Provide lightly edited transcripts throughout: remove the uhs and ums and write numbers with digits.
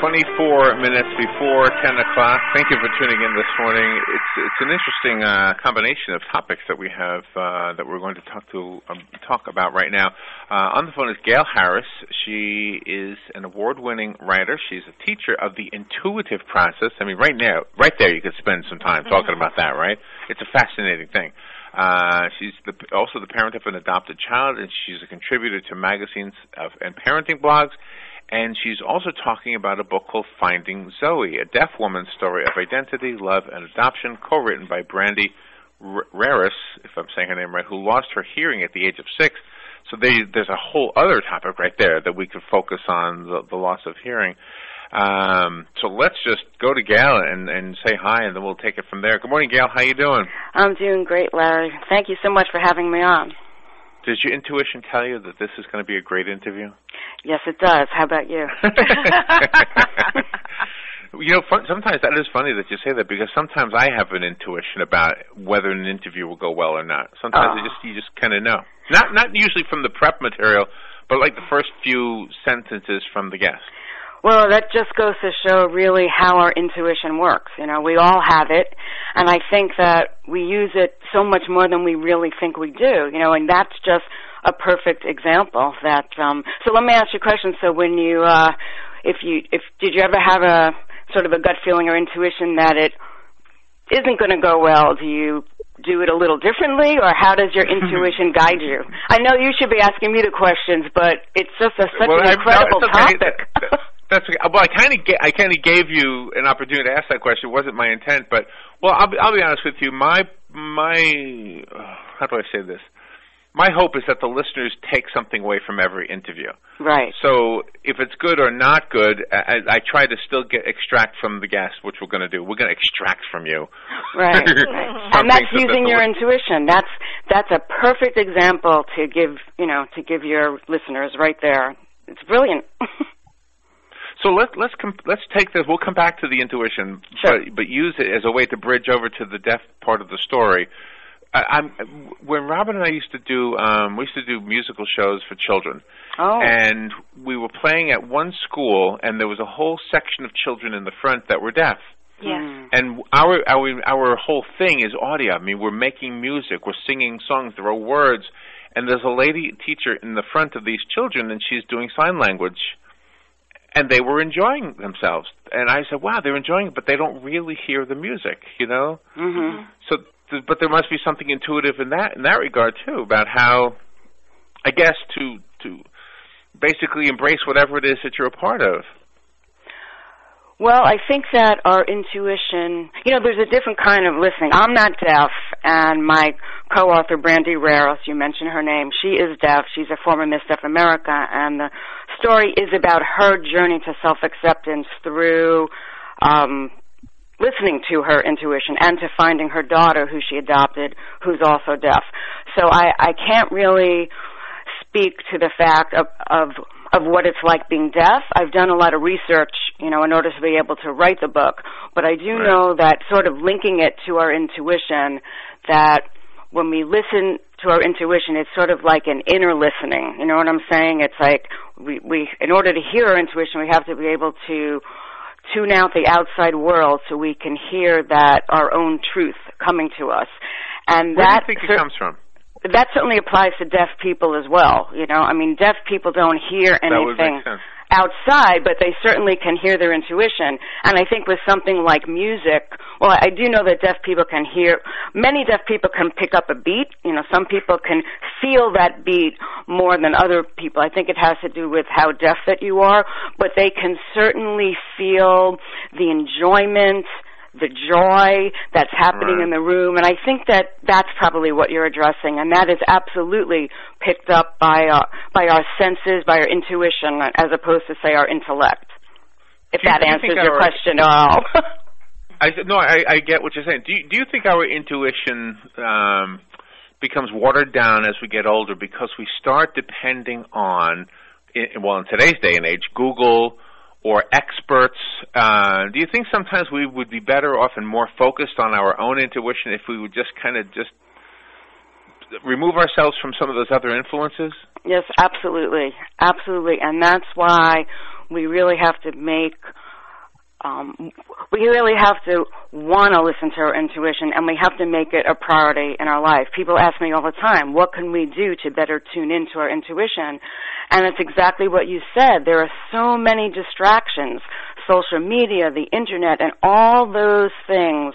24 minutes before 10 o'clock. Thank you for tuning in this morning. It's an interesting combination of topics that we have that we're going to talk about right now. On the phone is Gail Harris. She is an award-winning writer. She's a teacher of the intuitive process. I mean, right there, you could spend some time talking about that, right? It's a fascinating thing. She's also the parent of an adopted child, and she's a contributor to magazines and parenting blogs. And she's also talking about a book called Finding Zoe, a deaf woman's story of identity, love, and adoption, co-written by Brandy Raris, if I'm saying her name right, who lost her hearing at the age of 6. So there's a whole other topic right there that we could focus on, the loss of hearing. So let's just go to Gail and say hi, and then we'll take it from there. Good morning, Gail. How you doing? I'm doing great, Larry. Thank you so much for having me on. Does your intuition tell you that this is going to be a great interview? Yes, it does. How about you? You know, sometimes that is funny that you say that, because sometimes I have an intuition about whether an interview will go well or not. Sometimes you just kind of know. Not usually from the prep material, but like the first few sentences from the guest. Well, that just goes to show really how our intuition works. You know, we all have it, and I think that we use it so much more than we really think we do. You know, and that's just a perfect example. That so let me ask you a question. So when you, did you ever have a sort of a gut feeling or intuition that it isn't going to go well? Do you do it a little differently, or how does your intuition guide you? I know you should be asking me the questions, but it's just such an incredible topic. That's well. I kind of gave you an opportunity to ask that question. It wasn't my intent, but I'll be honest with you. My how do I say this? My hope is that the listeners take something away from every interview. Right. So if it's good or not good, I try to still extract from the guest, which we're going to do. We're going to extract from you. Right. And that's using your intuition. That's a perfect example to give your listeners right there. It's brilliant. So let's take this. We'll come back to the intuition, sure. but use it as a way to bridge over to the deaf part of the story. When Robin and I used to do musical shows for children, and we were playing at one school, and there was a whole section of children in the front that were deaf. Yes. And our whole thing is audio. I mean, we're making music, we're singing songs, there are words, and there's a lady teacher in the front of these children, and she's doing sign language. And they were enjoying themselves. And I said, wow, they're enjoying it, but they don't really hear the music, you know? Mm-hmm. So, but there must be something intuitive in that regard, too, about how, I guess, to basically embrace whatever it is that you're a part of. Well, I think that our intuition, there's a different kind of listening. I'm not deaf, and my co-author, Brandy Raris, you mentioned her name, she is deaf. She's a former Miss Deaf America, and the story is about her journey to self-acceptance through listening to her intuition and to finding her daughter, who she adopted, who's also deaf. So I can't really speak to the fact of what it's like being deaf. I've done a lot of research, in order to be able to write the book. But I do know that sort of linking it to our intuition, that when we listen to our intuition, it's sort of like an inner listening. You know what I'm saying? It's like we in order to hear our intuition, we have to be able to tune out the outside world so we can hear that our own truth coming to us. And where do you think it comes from? That certainly applies to deaf people as well. I mean, deaf people don't hear anything outside, but they certainly can hear their intuition. And I think with something like music, well, I do know that deaf people can hear, many deaf people can pick up a beat. Some people can feel that beat more than other people. I think it has to do with how deaf that you are, but they can certainly feel the enjoyment, the joy that's happening in the room, and I think that that's probably what you're addressing, and that is absolutely picked up by our senses, by our intuition, as opposed to, say, our intellect, if that answers your question at all. I get what you're saying. Do you think our intuition becomes watered down as we get older because we start depending on, in today's day and age, Google or experts? Do you think sometimes we would be better off and more focused on our own intuition if we would just kind of remove ourselves from some of those other influences? Yes, absolutely. Absolutely. And that's why we really have to make we really have to want to listen to our intuition, and we have to make it a priority in our life. People ask me all the time, what can we do to better tune into our intuition? And it's exactly what you said. There are so many distractions, social media, the internet, and all those things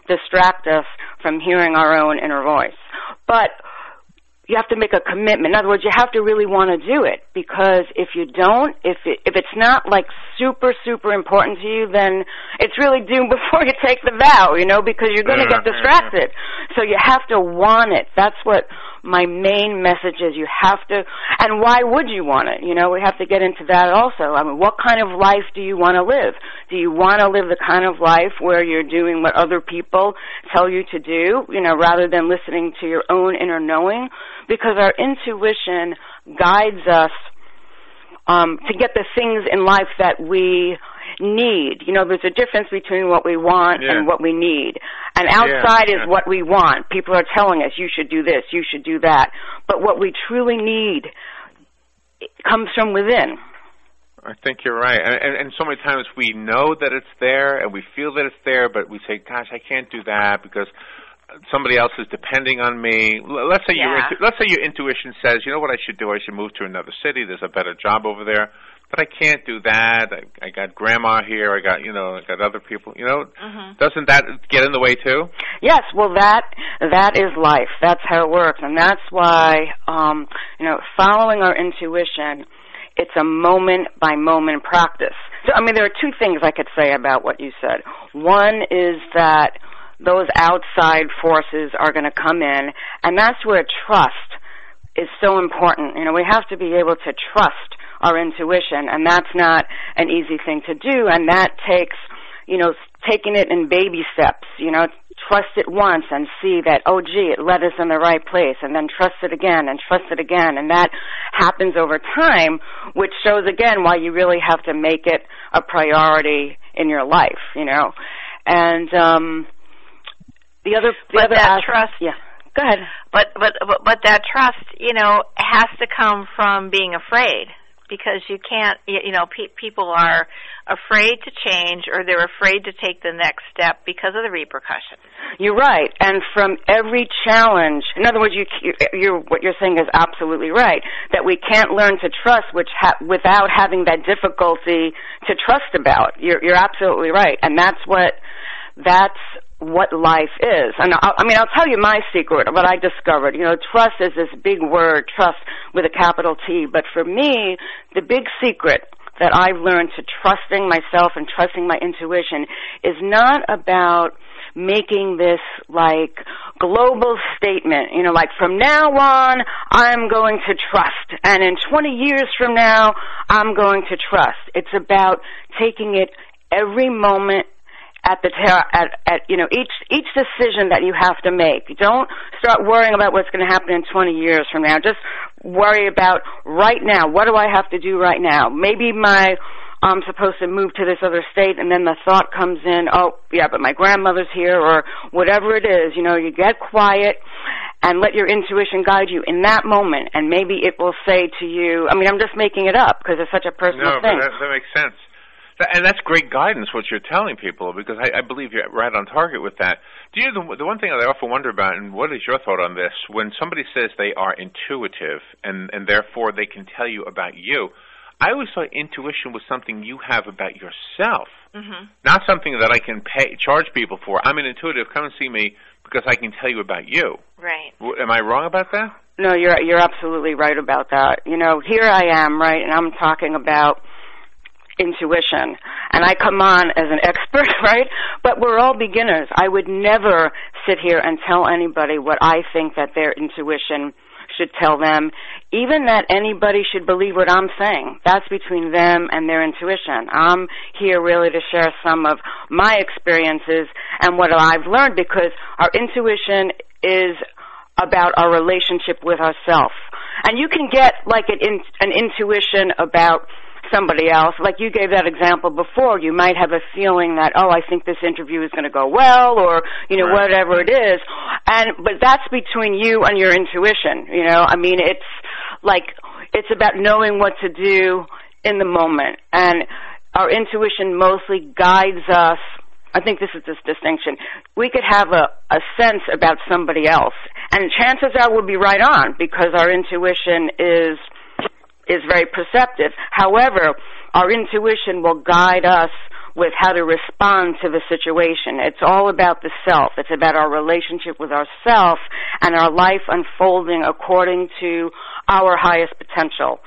distract us from hearing our own inner voice. But you have to make a commitment. In other words, you have to really want to do it, because if you don't, if it's not like super, super important to you, then it's really doomed before you take the vow, because you're going to get distracted. So you have to want it. That's what my main message is. You have to, and why would you want it? We have to get into that also. I mean, what kind of life do you want to live? Do you want to live the kind of life where you're doing what other people tell you to do, rather than listening to your own inner knowing? Because our intuition guides us to get the things in life that we need. There's a difference between what we want and what we need. And outside is what we want. People are telling us, you should do this, you should do that. But what we truly need comes from within. I think you're right. And so many times we know that it's there and we feel that it's there, but we say, gosh, I can't do that because somebody else is depending on me. Let's say your intuition says, you know what I should do? I should move to another city. There's a better job over there. But I can't do that. I got grandma here. I got other people. Doesn't that get in the way too? Yes. Well, that is life. That's how it works, and that's why following our intuition, it's a moment by moment practice. So, there are two things I could say about what you said. One is that those outside forces are going to come in, and that's where trust is so important. We have to be able to trust our intuition, and that's not an easy thing to do, and that takes, taking it in baby steps, trust it once and see that, oh, gee, it led us in the right place, and then trust it again, and that happens over time, which shows, again, why you really have to make it a priority in your life, and the other trust, yeah. Go ahead. But that trust, has to come from being afraid, because you can't, people are afraid to change, or they're afraid to take the next step because of the repercussions. You're right, and from every challenge, in other words, what you're saying is absolutely right, that we can't learn to trust without having that difficulty to trust about. You're absolutely right, and that's what life is. And I'll tell you my secret, what I discovered. Trust is this big word, trust with a capital T. But for me, the big secret that I've learned to trusting myself and trusting my intuition is not about making this like global statement, like from now on, I'm going to trust. And in 20 years from now, I'm going to trust. It's about taking it every moment at each decision that you have to make. Don't start worrying about what's going to happen in 20 years from now. Just worry about right now. What do I have to do right now? Maybe I'm supposed to move to this other state, and then the thought comes in, oh, yeah, but my grandmother's here, or whatever it is. You get quiet and let your intuition guide you in that moment, and maybe it will say to you, I'm just making it up because it's such a personal thing. No, but that makes sense. And that's great guidance, what you're telling people, because I believe you're right on target with that. The one thing that I often wonder about, and what is your thought on this, when somebody says they are intuitive and therefore they can tell you about you, I always thought intuition was something you have about yourself, not something that I can charge people for. I'm an intuitive, come and see me because I can tell you about you. Right. Am I wrong about that? No, you're absolutely right about that. Here I am, right, and I'm talking about intuition, and I come on as an expert, right? But we're all beginners. I would never sit here and tell anybody what I think that their intuition should tell them, even that anybody should believe what I'm saying. That's between them and their intuition. I'm here really to share some of my experiences and what I've learned, because our intuition is about our relationship with ourselves. And you can get like an intuition about somebody else. Like you gave that example before, you might have a feeling that, oh, I think this interview is going to go well, or, whatever it is. But that's between you and your intuition, it's about knowing what to do in the moment. And our intuition mostly guides us. I think this is this distinction. We could have a sense about somebody else, and chances are we'll be right on because our intuition is very perceptive. However, our intuition will guide us with how to respond to the situation. It's all about the self. It's about our relationship with ourself and our life unfolding according to our highest potential.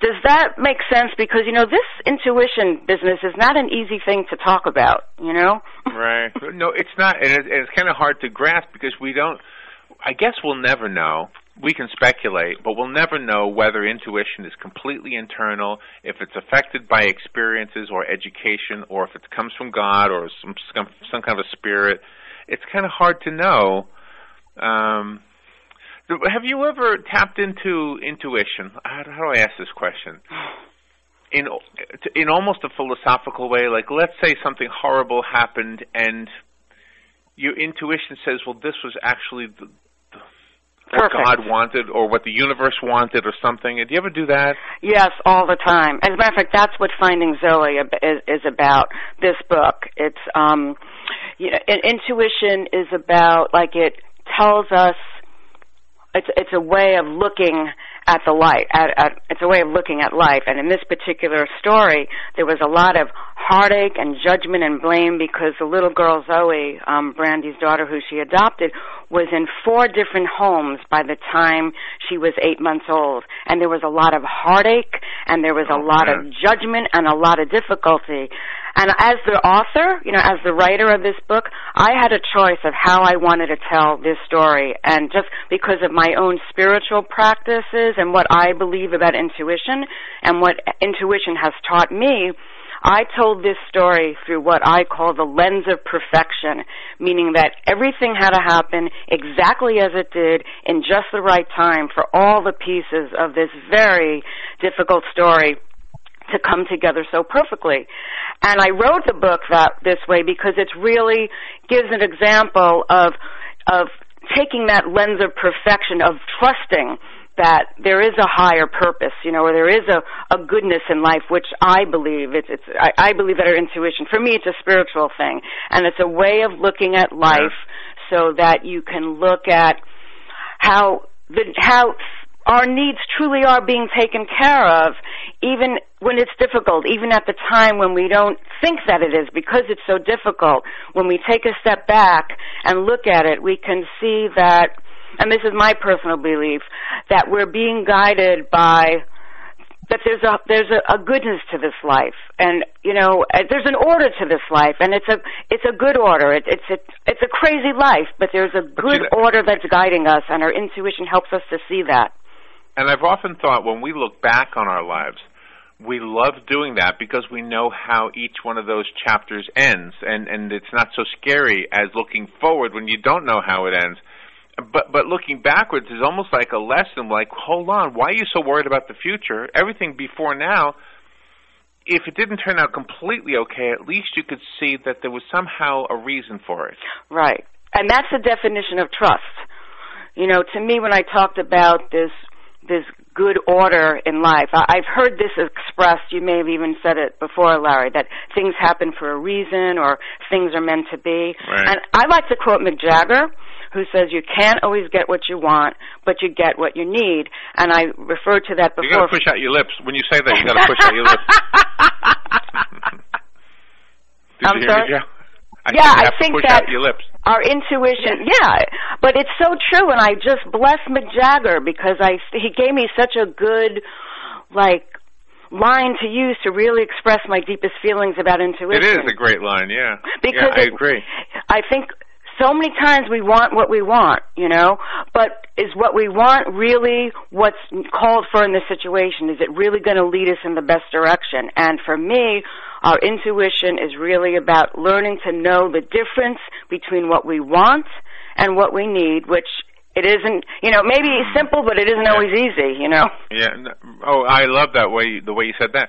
Does that make sense? Because, this intuition business is not an easy thing to talk about, Right. No, it's not. And it's kind of hard to grasp because I guess we'll never know. We can speculate, but we'll never know whether intuition is completely internal, if it's affected by experiences or education, or if it comes from God or some kind of a spirit. It's kind of hard to know. Have you ever tapped into intuition? How do I ask this question? In almost a philosophical way, like let's say something horrible happened and your intuition says, well, this was actually what God wanted or what the universe wanted or something. Do you ever do that? Yes, all the time. As a matter of fact, that's what Finding Zoe is about, this book. It's, intuition is about, it tells us, it's a way of looking at the life. It's a way of looking at life. And in this particular story, there was a lot of heartache and judgment and blame because the little girl Zoe, Brandy's daughter, who she adopted, was in 4 different homes by the time she was 8 months old. And there was a lot of heartache, and there was a lot of judgment and a lot of difficulty. And as the author, as the writer of this book, I had a choice of how I wanted to tell this story. And just because of my own spiritual practices and what I believe about intuition and what intuition has taught me, I told this story through what I call the lens of perfection, meaning that everything had to happen exactly as it did in just the right time for all the pieces of this very difficult story to come together so perfectly. And I wrote the book this way because it really gives an example of taking that lens of perfection, of trusting that there is a higher purpose, or there is a goodness in life, which I believe. I believe that our intuition, for me, it's a spiritual thing, and it's a way of looking at life so that you can look at how our needs truly are being taken care of, even when it's difficult, even at the time when we don't think that it is, because it's so difficult. When we take a step back and look at it, we can see that, and this is my personal belief, that we're being guided by, that there's a goodness to this life, and there's an order to this life, and it's a good order. It's a crazy life, but there's a good order that's guiding us, and our intuition helps us to see that. And I've often thought when we look back on our lives, we love doing that because we know how each one of those chapters ends, and it's not so scary as looking forward when you don't know how it ends. But looking backwards is almost like a lesson, like, hold on, why are you so worried about the future? Everything before now, if it didn't turn out completely okay, at least you could see that there was somehow a reason for it. Right. And that's the definition of trust. To me, when I talked about this good order in life, I've heard this expressed, you may have even said it before, Larry, that things happen for a reason or things are meant to be. Right. And I like to quote Mick Jagger, who says you can't always get what you want, but you get what you need. And I referred to that before. You got to push out your lips. When you say that, you got to push out your lips. I'm sorry? I think that our intuition, but it's so true, and I just bless Mick Jagger because he gave me such a good, line to use to really express my deepest feelings about intuition. It is a great line, yeah. Because I agree. I think so many times we want what we want, but is what we want really what's called for in the situation? Is it really going to lead us in the best direction? And for me, our intuition is really about learning to know the difference between what we want and what we need, which it isn't, maybe simple, but it isn't always easy, Yeah. Oh, I love the way you said that.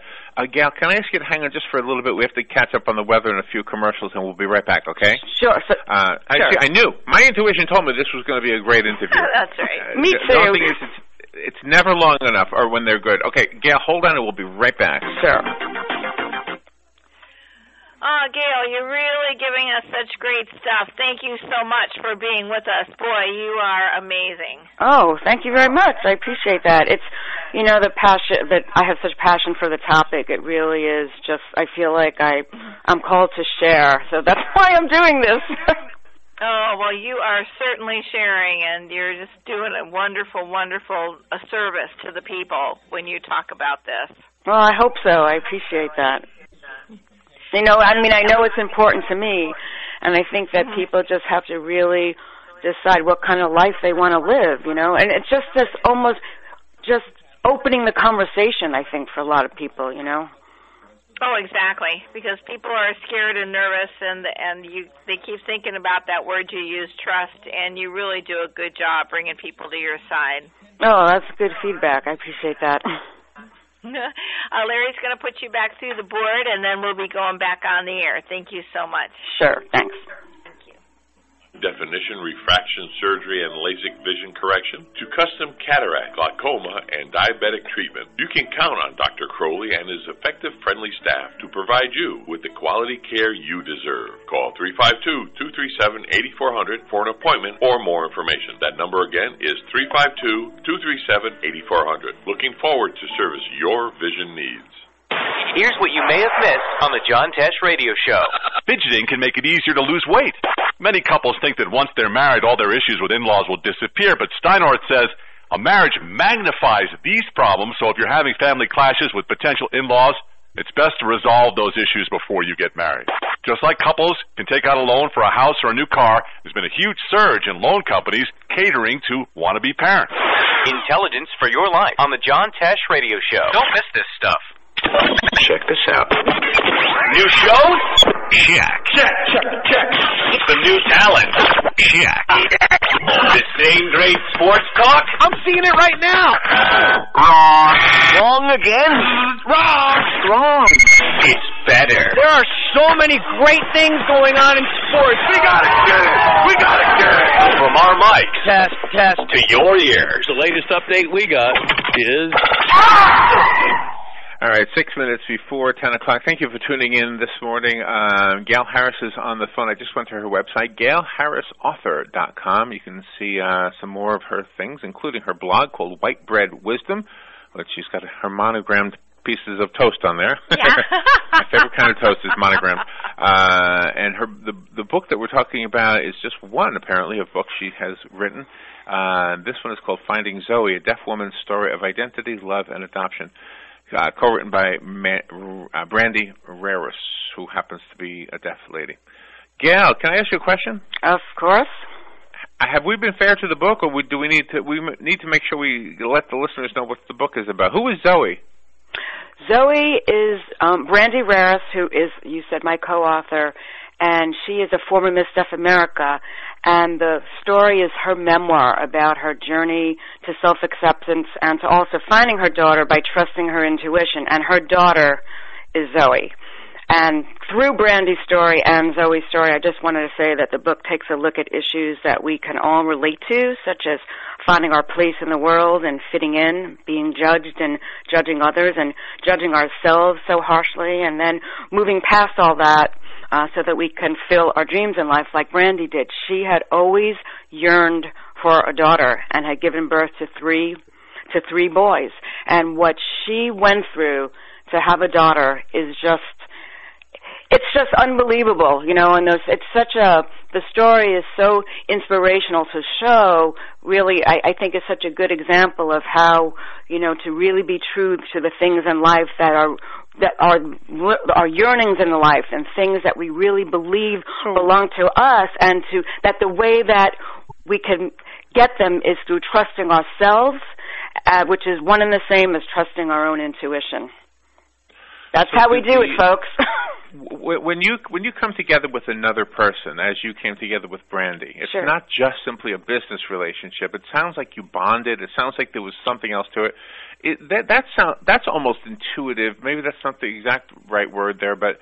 Gail, can I ask you to hang on just for a little bit? We have to catch up on the weather and a few commercials, and we'll be right back, okay? Sure. I knew. My intuition told me this was going to be a great interview. That's right. Me too. The only thing is it's never long enough or when they're good. Okay, Gail, hold on, and we'll be right back. Sure. Oh, Gail, you're really giving us such great stuff. Thank you so much for being with us. Boy, you are amazing. Oh, thank you very much. I appreciate that. It's, the passion that I have such passion for the topic. It really is just, I feel like I'm called to share. So that's why I'm doing this. Oh, well, you are certainly sharing, and you're just doing a wonderful, wonderful service to the people when you talk about this. Well, I hope so. I appreciate that. I know it's important to me, and I think that people just have to really decide what kind of life they want to live, and it's just this almost just opening the conversation, I think, for a lot of people, Oh, exactly, because people are scared and nervous, and they keep thinking about that word you use, trust, and you really do a good job bringing people to your side. Oh, that's good feedback. I appreciate that. Larry's going to put you back through the board, and then we'll be going back on the air. Thank you so much. Sure, thanks. Definition, refraction surgery, and LASIK vision correction, to custom cataract, glaucoma, and diabetic treatment. You can count on Dr. Crowley and his effective, friendly staff to provide you with the quality care you deserve. Call 352-237-8400 for an appointment or more information. That number again is 352-237-8400. Looking forward to service your vision needs. Here's what you may have missed on the John Tesh Radio Show. Fidgeting can make it easier to lose weight. Many couples think that once they're married, all their issues with in-laws will disappear, but Steinhardt says a marriage magnifies these problems, so if you're having family clashes with potential in-laws, it's best to resolve those issues before you get married. Just like couples can take out a loan for a house or a new car, there's been a huge surge in loan companies catering to wannabe parents. Intelligence for your life on the John Tesh Radio Show. Don't miss this stuff. Check this out. New shows? Check. The new talent? Check. The same great sports talk? I'm seeing it right now. Wrong. Wrong again? Wrong. It's better. There are so many great things going on in sports. We gotta get it. From our mics. Test. To your ears. The latest update we got is... All right, 6 minutes before 10 o'clock. Thank you for tuning in this morning. Gail Harris is on the phone. I just went to her website, GailHarrisAuthor.com. You can see some more of her things, including her blog called White Bread Wisdom, which she's got her monogrammed pieces of toast on there. Yeah. My favorite kind of toast is monogrammed. And the book that we're talking about is just one, apparently, of books she has written. This one is called Finding Zoe, a Deaf Woman's Story of Identity, Love, and Adoption. Co-written by Brandy Harris, who happens to be a deaf lady. Gail, can I ask you a question? Of course. Have we been fair to the book, or do we need to make sure we let the listeners know what the book is about? Who is Zoe? Zoe is Brandy Harris, who is, you said, my co-author, and she is a former Miss Deaf America, and the story is her memoir about her journey to self-acceptance and to also finding her daughter by trusting her intuition, and her daughter is Zoe. And through Brandy's story and Zoe's story, I just wanted to say that the book takes a look at issues that we can all relate to, such as finding our place in the world and fitting in, being judged and judging others and judging ourselves so harshly, and then moving past all that so that we can fill our dreams in life like Brandy did. She had always yearned for a daughter and had given birth to three boys. And what she went through to have a daughter is it's just unbelievable, and the story is so inspirational to show, really, I think is such a good example of how, to really be true to the things in life that are yearnings in life and things that we really believe belong to us, and that the way that we can get them is through trusting ourselves, which is one and the same as trusting our own intuition. That's how we do it, folks. When you come together with another person, as you came together with Brandy, it's Sure. not just simply a business relationship. It sounds like you bonded. It sounds like there was something else to it. That's almost intuitive. Maybe that's not the exact right word there, but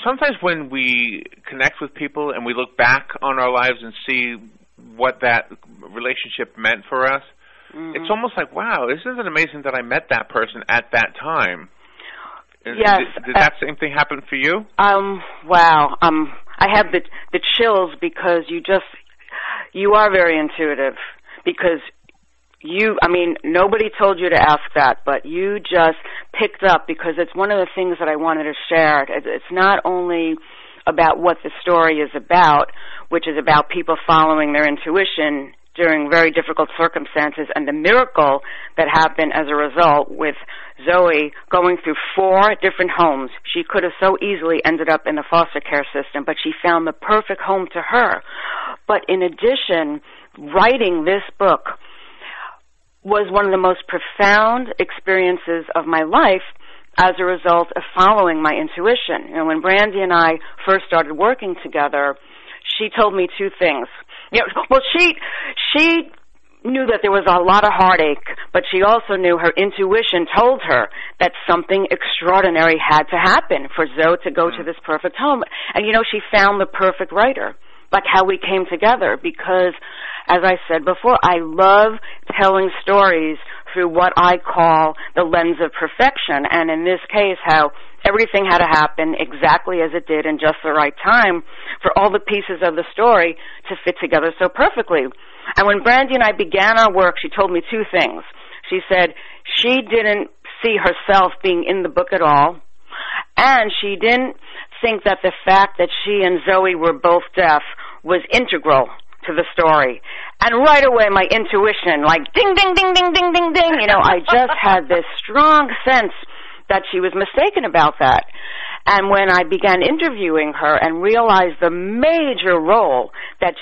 sometimes when we connect with people and we look back on our lives and see what that relationship meant for us, it's almost like, wow, isn't it amazing that I met that person at that time? Yes. Did that same thing happen for you? Wow. I have the chills because you are very intuitive, because nobody told you to ask that, but you just picked up, because it's one of the things that I wanted to share. It's not only about what the story is about, which is about people following their intuition during very difficult circumstances, and the miracle that happened as a result with Zoe going through 4 different homes. She could have so easily ended up in the foster care system, but she found the perfect home to her. But in addition, writing this book was one of the most profound experiences of my life as a result of following my intuition. When Brandy and I first started working together, she told me 2 things. She knew that there was a lot of heartache, but she also knew her intuition told her that something extraordinary had to happen for Zoe to go to this perfect home. And, she found the perfect writer, like how we came together, because, as I said before, I love telling stories through what I call the lens of perfection. And in this case, how everything had to happen exactly as it did in just the right time for all the pieces of the story to fit together so perfectly. And when Brandy and I began our work, she told me 2 things. She said she didn't see herself being in the book at all, and she didn't think that the fact that she and Zoe were both deaf was integral to the story. And right away, my intuition, like ding, ding, ding, ding, ding, ding, ding, I just had this strong sense that she was mistaken about that. And when I began interviewing her and realized the major role that